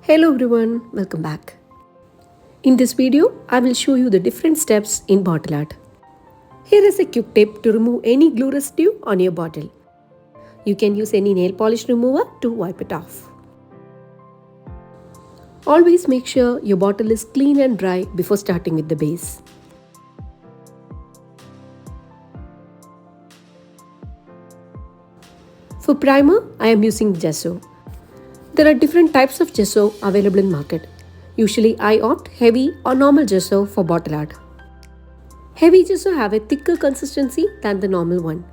Hello everyone, welcome back. In this video, I will show you the different steps in bottle art. Here is a quick tip to remove any glue residue on your bottle. You can use any nail polish remover to wipe it off. Always make sure your bottle is clean and dry before starting with the base. For primer, I am using gesso. There are different types of gesso available in market. Usually I opt heavy or normal gesso for bottle art. Heavy gesso have a thicker consistency than the normal one.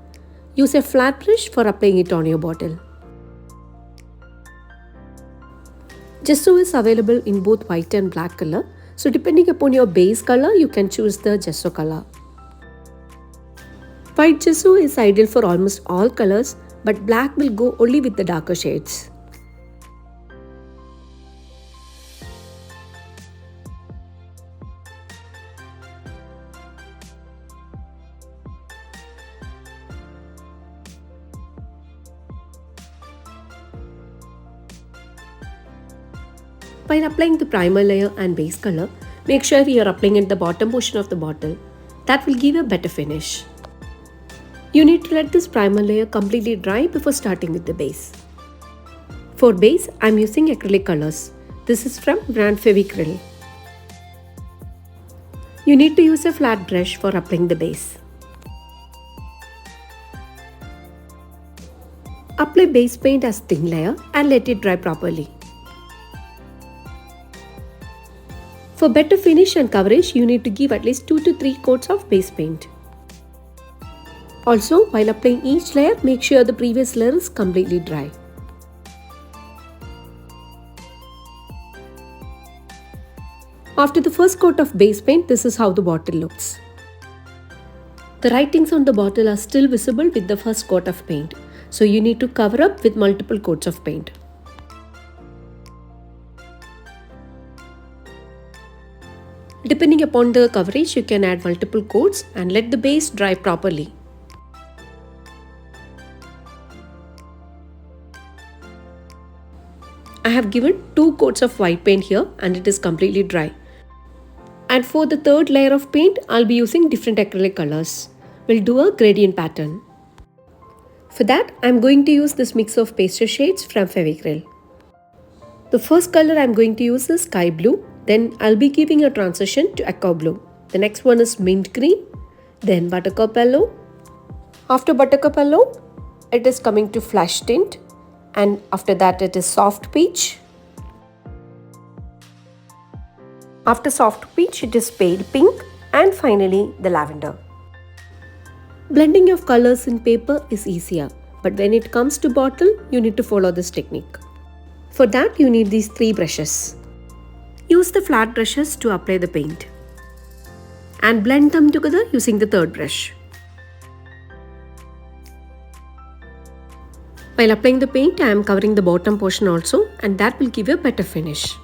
Use a flat brush for applying it on your bottle. Gesso is available in both white and black color, so depending upon your base color, you can choose the gesso color. White gesso is ideal for almost all colors, but black will go only with the darker shades. While applying the primer layer and base color, make sure you are applying at the bottom portion of the bottle. That will give a better finish. You need to let this primer layer completely dry before starting with the base. For base, I am using acrylic colors. This is from brand Acrylic. You need to use a flat brush for applying the base. Apply base paint as thin layer and let it dry properly. For better finish and coverage, you need to give at least 2 to 3 coats of base paint. Also, while applying each layer, make sure the previous layer is completely dry. After the first coat of base paint, this is how the bottle looks. The writings on the bottle are still visible with the first coat of paint, so you need to cover up with multiple coats of paint. Depending upon the coverage, you can add multiple coats and let the base dry properly. I have given 2 coats of white paint here and it is completely dry. And for the third layer of paint, I'll be using different acrylic colors. We'll do a gradient pattern. For that, I'm going to use this mix of pastel shades from Acrylic. The first color I'm going to use is sky blue. Then I'll be giving a transition to aqua blue. The next one is mint green, then buttercup yellow. After buttercup yellow, it is coming to flash tint, and after that it is soft peach. After soft peach, it is pale pink, and finally the lavender. Blending of colors in paper is easier, but when it comes to bottle, you need to follow this technique. For that, you need these 3 brushes. Use the flat brushes to apply the paint and blend them together using the third brush. While applying the paint, I am covering the bottom portion also, and that will give a better finish.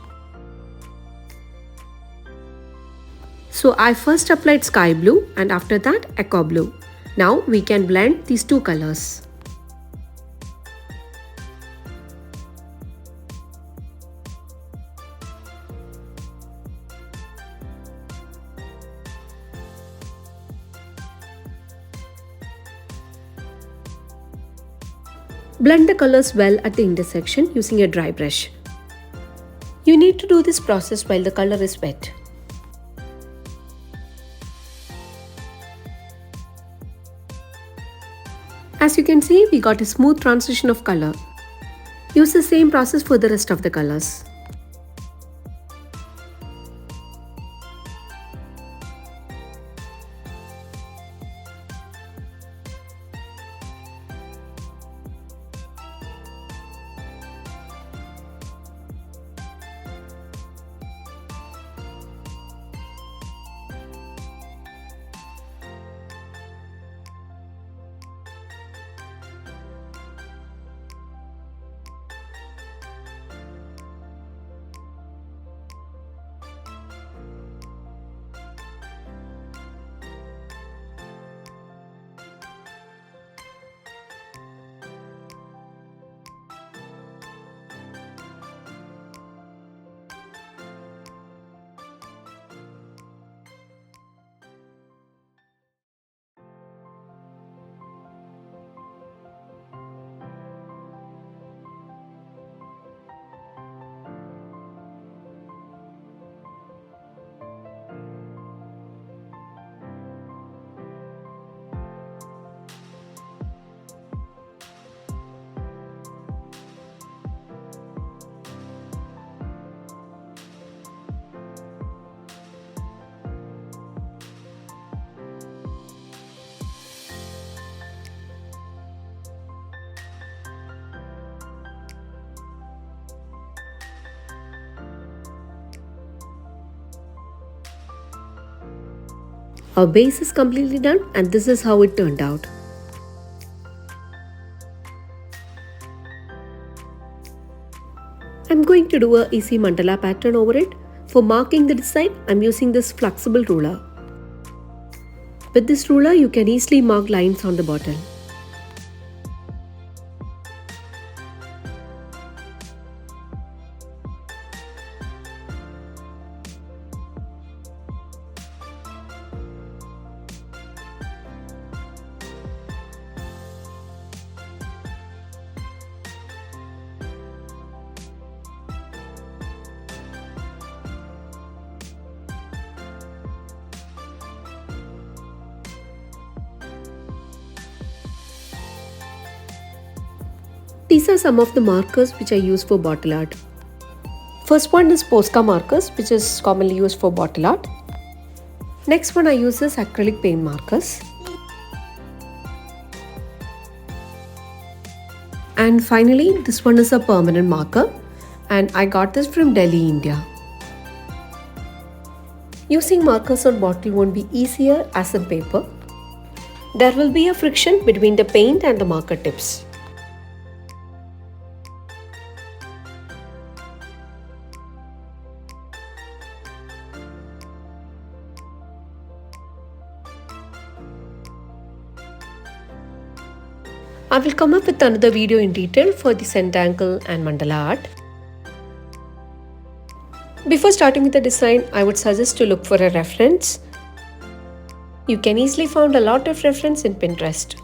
So I first applied sky blue and after that aqua blue. Now we can blend these 2 colors. Blend the colors well at the intersection using a dry brush. You need to do this process while the color is wet. As you can see, we got a smooth transition of color. Use the same process for the rest of the colors. Our base is completely done and this is how it turned out. I'm going to do a easy mandala pattern over it. For marking the design, I'm using this flexible ruler. With this ruler, you can easily mark lines on the bottle. These are some of the markers which I use for bottle art. First one is Posca markers, which is commonly used for bottle art. Next one I use is acrylic paint markers. And finally, this one is a permanent marker and I got this from Delhi, India. Using markers on bottle won't be easier as in paper. There will be a friction between the paint and the marker tips. I will come up with another video in detail for the centangle and mandala art. Before starting with the design, I would suggest to look for a reference. You can easily find a lot of reference in Pinterest.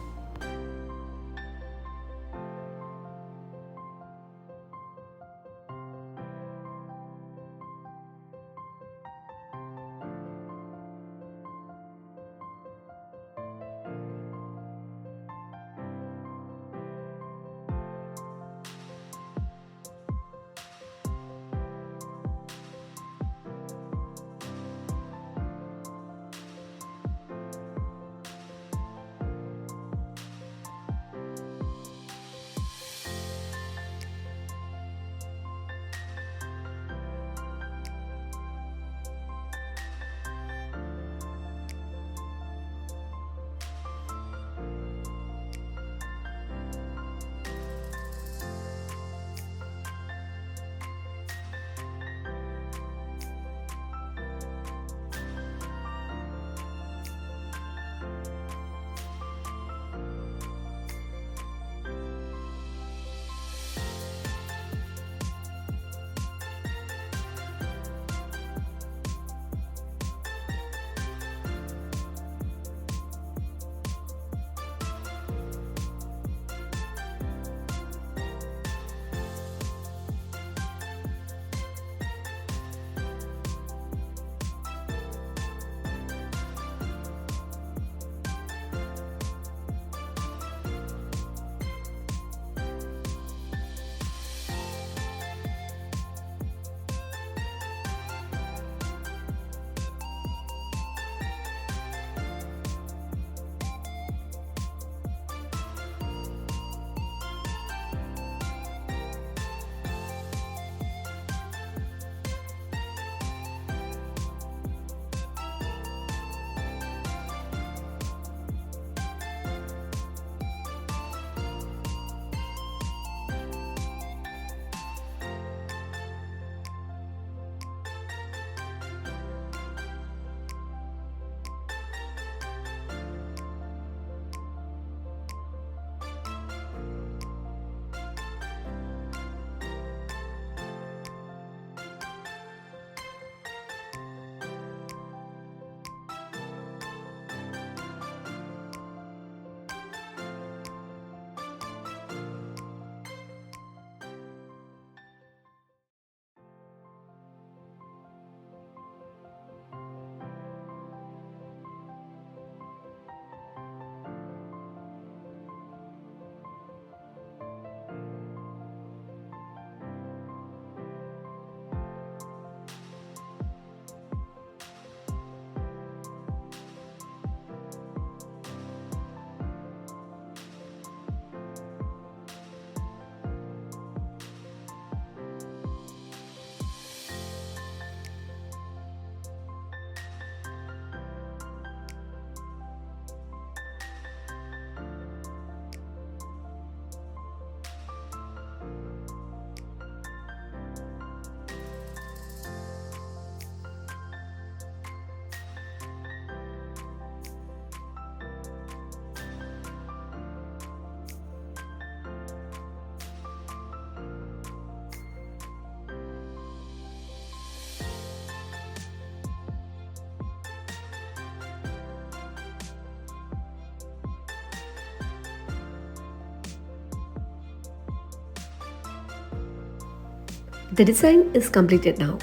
The design is completed now.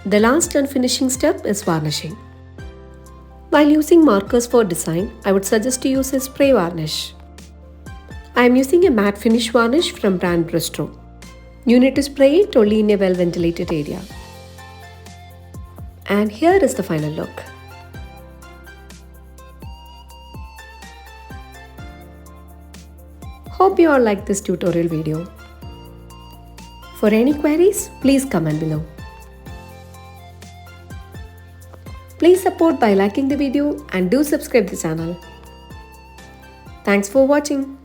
The last and finishing step is varnishing. While using markers for design, I would suggest to use a spray varnish. I am using a matte finish varnish from brand Bristol. You need to spray it only in a well ventilated area. And here is the final look. Hope you all liked this tutorial video. For any queries, please comment below. Please support by liking the video and do subscribe the channel. Thanks for watching.